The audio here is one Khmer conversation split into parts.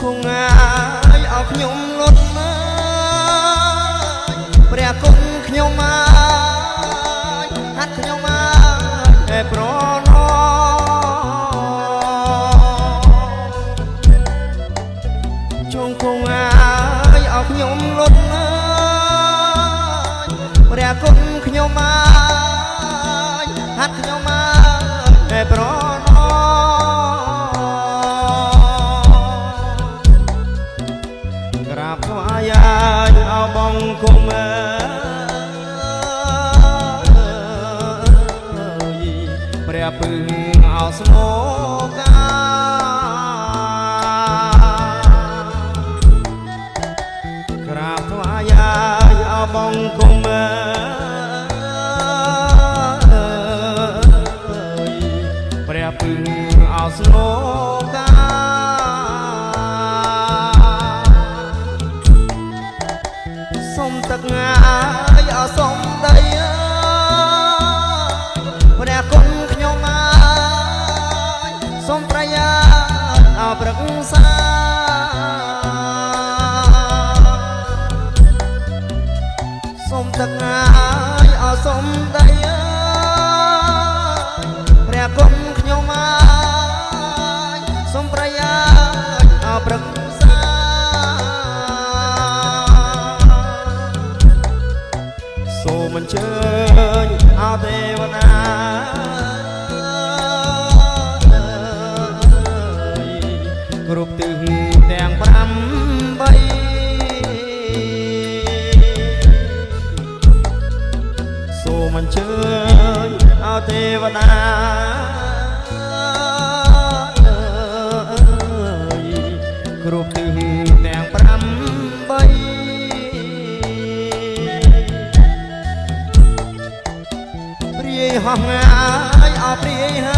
គង់ងាយអោខ្ញុំលត់ព្រះគុណខ្ញុំមកហាត់ខ្ញុំមកតែប្រណជងគង់ងាយអោខ្ញុំលត់ព្រះគុណខ្ញុំមកហាត់ខ្ញុំមកតែប្រណក្រាបថ្វាយអោបងគុំព្រះពឹងអោស្មោកាក្រាបថ្វាយអោបងគុំព្រះពឹងអោស្មោកាសុំទឹកងាយអោសុំដីព្រះគុណខ្ញុំមកសុំប្រយាអោប្រឹក្សាសុំទឹកងាយអោសុំដីព្រះគុណខ្ញុំមកសុំប្រយាអោប្រឹក្សាសូមអញ្ជើញអោទេវតាគ្រប់ទិសទាំង8សូមអញ្ជើញអោទេវតាគ្រប់ទិសទាំង8ព្រាយហោះងាយអោព្រាយហើ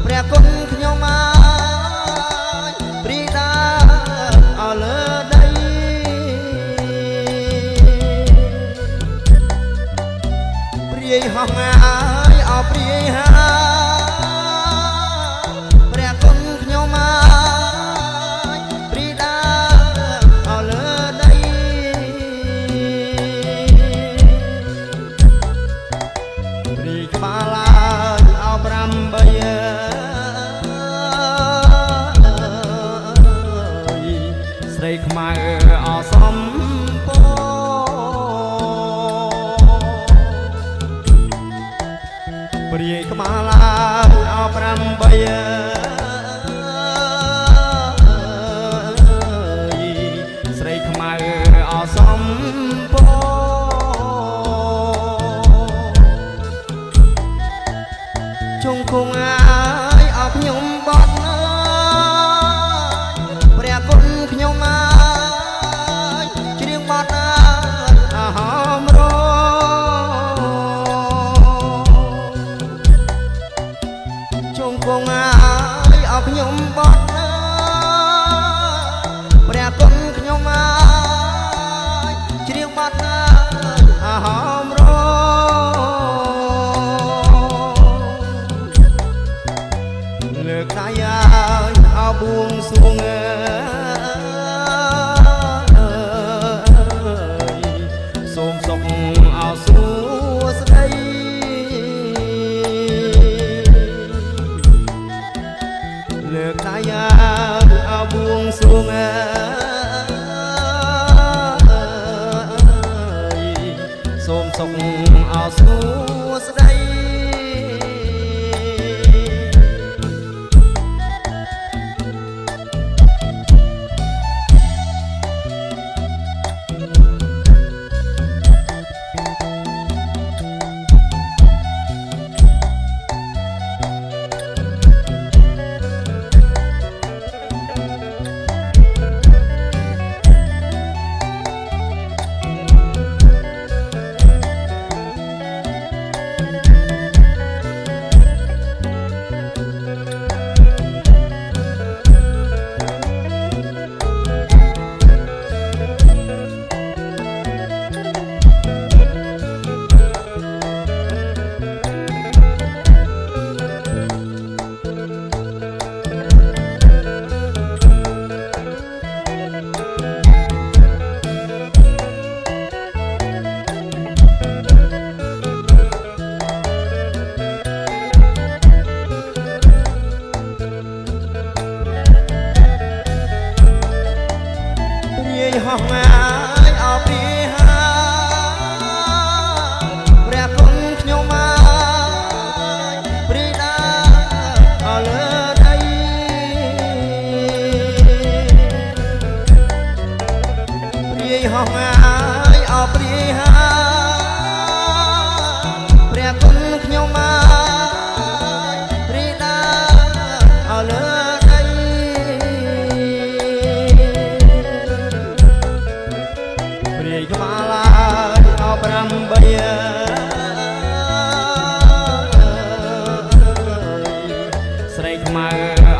ព្រះគុណខ្ញុំមកព្រាយដាអោលើដីព្រាយហោះងាយអោព្រាយហើព្រះគុណខ្ញុំមកព្រាយដាអោលើដីព្រាយក្បាលឡើងអោ8ស្រីខ្មៅអសំពព្រាយក្បាលឡើងអ8ស្រីខ្មៅអសំពជងគង់ងាយអោខ្ញុំបត់ព្រះគុណខ្ញុំមកច្រៀងបត់អហមរជងគង់ងាយអោខ្ញុំបត់ព្រះគុណខ្ញុំមកច្រៀងបត់អហមរលើកដៃអោបួងសួងសូមសុខអោសួស្ដីលើកដៃអោបួងសួងសូមសុខអោសួស្ដី ងហើយអព្រាហាព្រះគុណខ្ញុំមករីដាអលើដីព្រាយក្បាលហើយអ8ស្រីខ្មៅ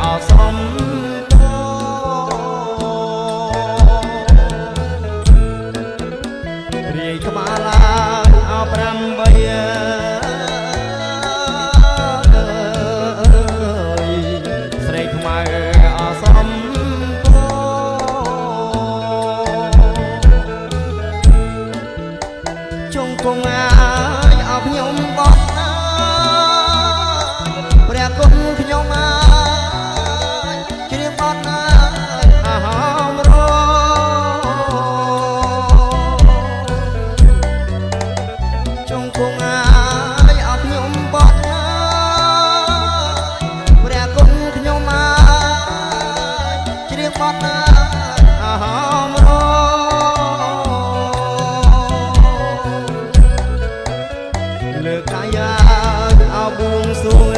អសំរាយក្បាលឡើងអ8ស្រីខ្មៅអសំជង្គង់ហើយអបខ្ញុំបត់ណាព្រះគុណខ្ញុំហើយជ្រាបបត់ណាអហមរជង្គង់ហើយអបខ្ញុំបត់ណាព្រះគុណខ្ញុំហើយជ្រាបបត់ណាអហមរលើកាយាអបួងសួង